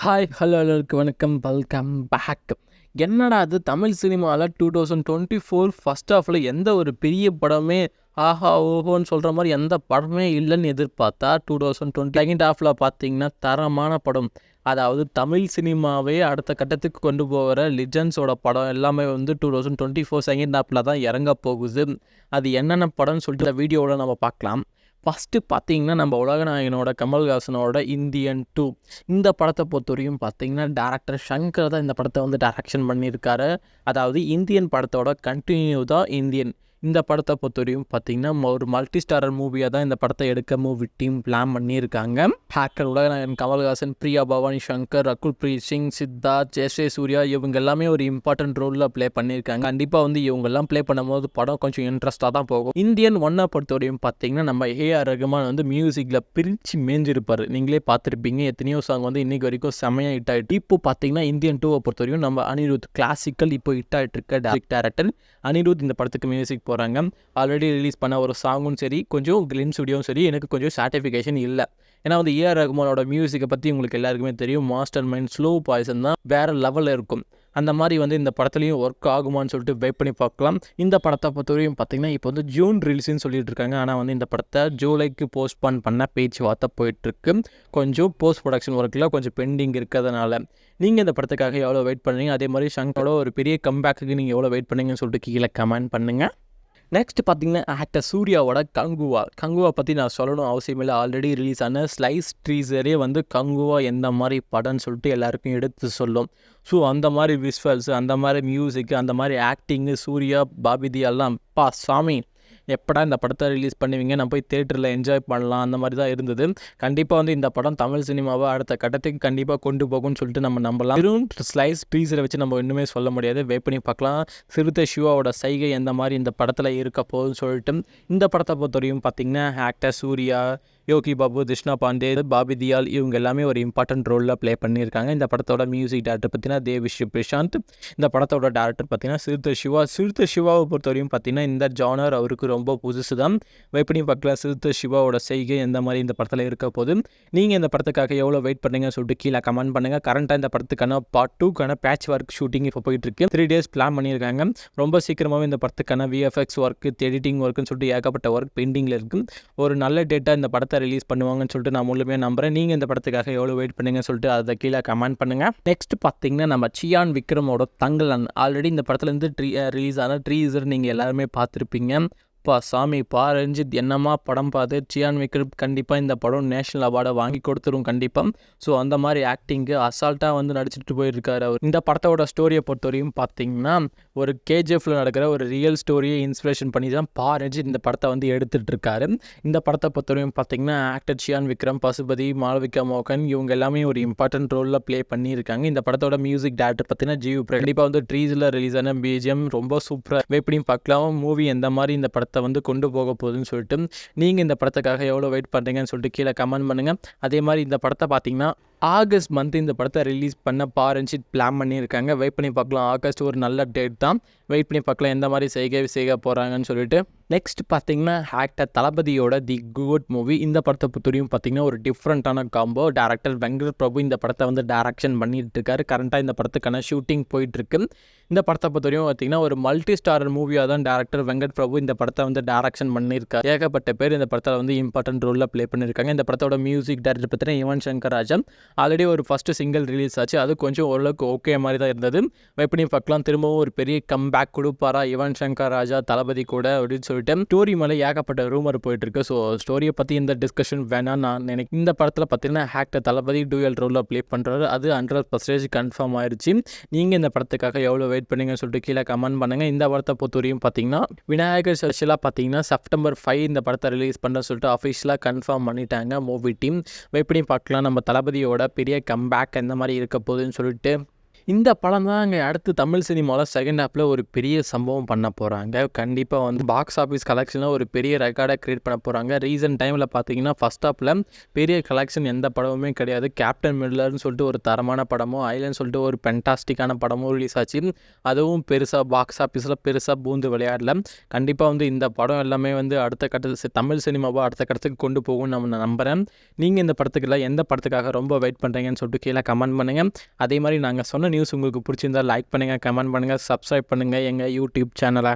Hi hello எல்லோருக்கு வணக்கம் welcome back. என்னடா அது தமிழ் சினிமாவில் 2024 ஃபஸ்ட் ஹாஃபில் எந்த ஒரு பெரிய படமே ஆஹா ஓஹோன்னு சொல்கிற மாதிரி எந்த படமே இல்லைன்னு எதிர்பார்த்தா 2020 செகண்ட் ஹாஃபில் பார்த்தீங்கன்னா தரமான படம். அதாவது தமிழ் சினிமாவே அடுத்த கட்டத்துக்கு கொண்டு போகிற லிஜெண்ட்ஸோட படம் எல்லாமே வந்து 2024 செகண்ட் ஹாஃபில் தான் இறங்க போகுது. அது என்னென்ன படம்னு சொல்லிட்டு இந்த வீடியோவில் நம்ம பார்க்கலாம். ஃபஸ்ட்டு பார்த்தீங்கன்னா நம்ம உலகநாயகனோட கமல்ஹாசனோட இந்தியன் 2 இந்த படத்தை பொறுத்தவரையும் பார்த்தீங்கன்னா டேரக்டர் ஷங்கர் தான் இந்த படத்தை வந்து டைரக்ஷன் பண்ணியிருக்காரு. அதாவது இந்தியன் படத்தோட கண்டினியூ தான் இந்தியன். இந்த படத்தை பொறுத்தவரையும் பார்த்தீங்கன்னா ஒரு மல்டி ஸ்டாரர் மூவியாக தான் இந்த படத்தை எடுக்க மூவி டீம் பிளான் பண்ணியிருக்காங்க. ஹேக்கர் உலகநாயகன் கமல்ஹாசன், பிரியா பவானி சங்கர், ரகுல் பிரீத் சிங், சித்தார்த், ஜெயஸ்ரீ சூர்யா இவங்க எல்லாமே ஒரு இம்பார்ட்டன்ட் ரோலில் ப்ளே பண்ணியிருக்காங்க. கண்டிப்பாக வந்து இவங்கெல்லாம் ப்ளே பண்ணும்போது படம் கொஞ்சம் இன்ட்ரெஸ்ட்டாக தான் போகும். இந்தியன் 1 பொறுத்தவரையும் பார்த்தீங்கன்னா நம்ம ஏஆர் ரகுமான் வந்து மியூசிக்கில் பிரித்து மேஞ்சிருப்பார். நீங்களே பார்த்துருப்பீங்க, எத்தனையோ சாங் வந்து இன்றைக்கி வரைக்கும் செமையாக ஹிட் ஆகிட்டு. இப்போ பார்த்தீங்கன்னா இந்தியன் 2 பொறுத்தவரையும் நம்ம அனிருத் கிளாசிக்கல் இப்போ ஹிட் ஆகிட்டு இருக்க டேரக்டர் அனிருத் இந்த படத்துக்கு மியூசிக் போகிறாங்க. ஆல்ரெடி ரிலீஸ் பண்ண ஒரு சாங்கும் சரி, கொஞ்சம் கிளிம்ஸ் வீடியோவும் சரி, எனக்கு கொஞ்சம் சாட்டிஃபிகேஷன் இல்லை. ஏன்னா வந்து ஏஆர் ரகுமானோட மியூசிக்கை பற்றி உங்களுக்கு எல்லாருக்குமே தெரியும். மாஸ்டர் மைண்ட், ஸ்லோ பாய்சன் தான் வேறு லெவலில் இருக்கும். அந்த மாதிரி வந்து இந்த படத்துலையும் ஒர்க் ஆகுமான்னு சொல்லிட்டு வெயிட் பண்ணி பார்க்கலாம். இந்த படத்தை பொறுத்தவரையும் பார்த்தீங்கன்னா இப்போ வந்து ஜூன் ரிலீஸ்ன்னு சொல்லிட்டு இருக்காங்க. ஆனால் வந்து இந்த படத்தை ஜூலைக்கு போஸ்ட்பான் பண்ண பேச்சுவார்த்தை போயிட்டுருக்கு. கொஞ்சம் போஸ்ட் ப்ரொடக்ஷன் ஒர்க்கில் கொஞ்சம் பெண்டிங் இருக்கிறதுனால நீங்கள் இந்த படத்துக்காக எவ்வளோ வெயிட் பண்ணுறீங்க, அதே மாதிரி ஷங்கரோட ஒரு பெரிய கம்பேக்குக்கு நீங்கள் எவ்வளோ வெயிட் பண்ணுங்கன்னு சொல்லிட்டு கீழே கமெண்ட் பண்ணுங்கள். நெக்ஸ்ட் பார்த்தீங்கன்னா ஆக்டர் சூர்யாவோட கங்குவா பற்றி நான் சொல்லணும் அவசியம் இல்லை. ஆல்ரெடி ரிலீஸ் ஆன ஸ்லைஸ் ட்ரீசரே வந்து கங்குவா எந்த மாதிரி படம்னு சொல்லிட்டு எல்லாருக்கும் எடுத்து சொல்லும். ஸோ அந்த மாதிரி விஷுவல்ஸு, அந்த மாதிரி மியூசிக்கு, அந்த மாதிரி ஆக்டிங்கு சூர்யா பாபிதி எல்லாம் சாமி எப்படா இந்த படத்தை ரிலீஸ் பண்ணுவீங்க, நான் போய் தேட்டரில் என்ஜாய் பண்ணலாம், அந்த மாதிரி தான் இருந்தது. கண்டிப்பாக வந்து இந்த படம் தமிழ் சினிமாவை அடுத்த கட்டத்துக்கு கண்டிப்பாக கொண்டு போகும்னு சொல்லிட்டு நம்ம நம்பலாம். வெறும் ஸ்லைஸ் டீசரை வச்சு நம்ம இன்னுமே சொல்ல முடியாது, வெயிட் பண்ணி பார்க்கலாம். சிறுத்தை சிவாவோட சைகை எந்த மாதிரி இந்த படத்தில் இருக்க போகுதுன்னு சொல்லிட்டு. இந்த படத்தை பொறுத்தவரையும் பார்த்திங்கன்னா ஆக்டர் சூர்யா, யோகி பாபு, கிருஷ்ணா பாண்டே, பாபி தியால் இவங்க எல்லாமே ஒரு இம்பார்ட்டன்ட் ரோலில் ப்ளே பண்ணியிருக்காங்க. இந்த படத்தோட மியூசிக் டேரக்டர் பார்த்தீங்கன்னா தேவிஸ்ரீ பிரசாந்த். இந்த படத்தோட டேரக்டர் பார்த்தீங்கன்னா சிறுத்தை சிவாவை பொறுத்தவரையும் பார்த்தீங்கன்னா இந்த ஜானர் அவருக்கு ரொம்ப புதுசு தான். வெயிட் பண்ணி பார்க்கலாம் சிறுத்தை சிவாவோட செய்கை எந்த மாதிரி இந்த படத்தில் இருக்க போது. நீங்கள் இந்த படத்துக்காக எவ்வளோ வெயிட் பண்ணுங்கன்னு சொல்லிட்டு கீழே கமெண்ட் பண்ணுங்கள். கரண்ட்டாக இந்த படத்துக்கான பார்ட் 2க்கான பேட்ச் ஒர்க் ஷூட்டிங் இப்போ போயிட்டுருக்கு. 3 days பிளான் பண்ணியிருக்காங்க. ரொம்ப சீக்கிரமாகவே இந்த படத்துக்கான விஎஃப்எக்ஸ் ஒர்க்கு, எடிட்டிங் ஒர்க்குன்னு சொல்லிட்டு ஏகப்பட்ட ஒர்க் பெண்டிங்கில் இருக்குது. ஒரு நல்ல டேட்டாக இந்த படத்தை ரிலீஸ் பண்ணுவாங்கன்னு சொல்லிட்டு நான் முழுமையாக நம்புகிறேன். நீங்கள் இந்த படத்துக்காக எவ்வளோ வெயிட் பண்ணுங்கன்னு சொல்லிட்டு அதை கீழே கமெண்ட் பண்ணுங்கள். நெக்ஸ்ட் பார்த்தீங்கன்னா நம்ம சியான் விக்ரமோட தங்கலன். ஆல்ரெடி இந்த படத்துலேருந்து ரிலீஸ் ஆன ட்ரீசர் நீங்கள் எல்லாருமே பார்த்துருப்பீங்க. சாமி ரஞ்சித் என்னம்மா படம் பார்த்து சியான் விக்ரம் கண்டிப்பாக இந்த படம் நேஷனல் அவார்டை வாங்கி கொடுத்துரும் கண்டிப்பாக. ஸோ அந்த மாதிரி ஆக்டிங்கு அசால்ட்டாக வந்து நடிச்சுட்டு போயிருக்காரு அவர். இந்த படத்தோட ஸ்டோரியை பொறுத்தவரையும் பார்த்தீங்கன்னா ஒரு கேஜிஎஃப்ல நடக்கிற ஒரு ரியல் ஸ்டோரியை இன்ஸ்பிரேஷன் பண்ணி தான் ரஞ்சித் இந்த படத்தை வந்து எடுத்துகிட்டு இருக்காரு. இந்த படத்தை பொறுத்தவரையும் பார்த்தீங்கன்னா ஆக்டர் சியான் விக்ரம், பசுபதி, மாளவிகா மோகன் இவங்க எல்லாமே ஒரு இம்பார்ட்டன்ட் ரோலில் ப்ளே பண்ணியிருக்காங்க. இந்த படத்தோட மியூசிக் டேரக்டர் பார்த்தீங்கன்னா ஜிவி பிரகாஷ். கண்டிப்பாக வந்து ட்ரீஸில் ரிலீஸ் ஆன பிஜிஎம் ரொம்ப சூப்பராக வெயிட் பண்ணி பார்க்கலாம். மூவி எந்த மாதிரி இந்த படத்தை வந்து கொண்டு போக போகுதுன்னு சொல்லிட்டு நீங்கள் இந்த படத்துக்காக எவ்வளோ வெயிட் பண்ணுறீங்கன்னு சொல்லிட்டு கீழே கமெண்ட் பண்ணுங்கள். அதே மாதிரி இந்த படத்தை பார்த்தீங்கன்னா ஆகஸ்ட் மந்த் இந்த படத்தை ரிலீஸ் பண்ண ரஞ்சித் பிளான் பண்ணியிருக்காங்க. வெயிட் பண்ணி பார்க்கலாம். ஆகஸ்ட் ஒரு நல்ல டேட் தான். வெயிட் பண்ணி பார்க்கலாம் எந்த மாதிரி செய்க போகிறாங்கன்னு சொல்லிட்டு. நெக்ஸ்ட் பார்த்தீங்கன்னா ஆக்டர் தளபதியோட தி குட் மூவி. இந்த படத்தை பொறுத்தவரையும் பார்த்தீங்கன்னா ஒரு டிஃப்ரெண்ட்டான காம்போ. டேரக்டர் வெங்கட் பிரபு இந்த படத்தை வந்து டைரக்ஷன் பண்ணிட்டு இருக்காரு. கரண்ட்டாக இந்த படத்துக்கான ஷூட்டிங் போயிட்டுருக்கு. இந்த படத்தை பொறுத்தவரையும் பார்த்தீங்கன்னா ஒரு மல்டி ஸ்டாரர் மூவியாக தான் டேரக்டர் வெங்கட் பிரபு இந்த படத்தை வந்து டைரக்ஷன் பண்ணியிருக்காரு. ஏகப்பட்ட பேர் இந்த படத்தில் வந்து இம்பார்ட்டன்ட் ரோலில் ப்ளே பண்ணியிருக்காங்க. இந்த படத்தோட மியூசிக் டைரக்டர் பார்த்தீங்கன்னா யுவன் சங்கர் ராஜா. ஆல்ரெடி ஒரு ஃபஸ்ட்டு சிங்கிள் ரிலீஸ் ஆச்சு, அது கொஞ்சம் ஓரளவுக்கு ஓகே மாதிரி தான் இருந்தது. வெயிட் பண்ணி பார்க்கலாம் திரும்பவும் ஒரு பெரிய கம்பேக் கொடுப்பாரா யுவன் சங்கர் ராஜா தளபதி கூட அப்படின்னு சொல்லிட்டு. ஸ்டோரி மேலே ஏகப்பட்ட ரூமர் போயிட்டுருக்கு. ஸோ ஸ்டோரியை பற்றி இந்த டிஸ்கஷன் வேணாம் நான் நினைக்கிறேன். இந்த படத்தில் பார்த்தீங்கன்னா ஆக்டர் தளபதி டூயல் ரோலில் ப்ளே பண்ணுறாரு. அது 100% கன்ஃபார்ம் ஆயிடுச்சு. நீங்கள் இந்த படத்துக்காக எவ்வளோ வெயிட் பண்ணுங்கன்னு சொல்லிட்டு கீழே கமெண்ட் பண்ணுங்கள். இந்த படத்தை பொறுத்தவரையும் பார்த்தீங்கன்னா விநாயகர் ஸ்பெஷலாக பார்த்தீங்கன்னா September 5 இந்த படத்தை ரிலீஸ் பண்ண சொல்லிட்டு அஃபிஷியலாக கன்ஃபார்ம் பண்ணிட்டாங்க மூவி டீம். வெயிட் பண்ணி பார்க்கலாம் நம்ம தளபதியோட பெரிய கம்பேக் எந்த மாதிரி இருக்க போகுதுன்னு சொல்லிட்டு. இந்த படம் தாங்க அடுத்து தமிழ் சினிமாவில் செகண்ட் ஹாஃபில் ஒரு பெரிய சம்பவம் பண்ண போகிறாங்க. கண்டிப்பாக வந்து பாக்ஸ் ஆஃபீஸ் கலெக்ஷனில் ஒரு பெரிய ரெக்கார்டை க்ரியேட் பண்ண போகிறாங்க. ரீசன்ட் டைமில் பார்த்தீங்கன்னா ஃபஸ்ட் ஹாஃபில் பெரிய கலெக்ஷன் எந்த படமுமே கிடையாது. கேப்டன் மில்லர்னு சொல்லிட்டு ஒரு தரமான படமும், ஐலண்ட் சொல்லிட்டு ஒரு பென்டாஸ்டிக்கான படமும் ரிலீஸ் ஆச்சு. அதுவும் பெருசாக பாக்ஸ் ஆஃபீஸில் பெருசாக பூந்து விளையாடல. கண்டிப்பாக வந்து இந்த படம் எல்லாமே வந்து அடுத்த கட்டத்து தமிழ் சினிமாவை அடுத்த கட்டத்துக்கு கொண்டு போகும்னு நான் நம்புகிறேன். நீங்கள் இந்த படத்துக்கு இல்லை எந்த படத்துக்காக ரொம்ப வெயிட் பண்ணுறீங்கன்னு சொல்லிட்டு கீழே கமெண்ட் பண்ணுங்கள். அதே மாதிரி நாங்கள் சொன்ன நியூஸ் உங்களுக்கு பிடிச்சிருந்தால் லைக் பண்ணுங்கள், கமெண்ட் பண்ணுங்கள், சப்ஸ்கிரைப் பண்ணுங்கள் எங்கள் யூடியூப் சேனலை.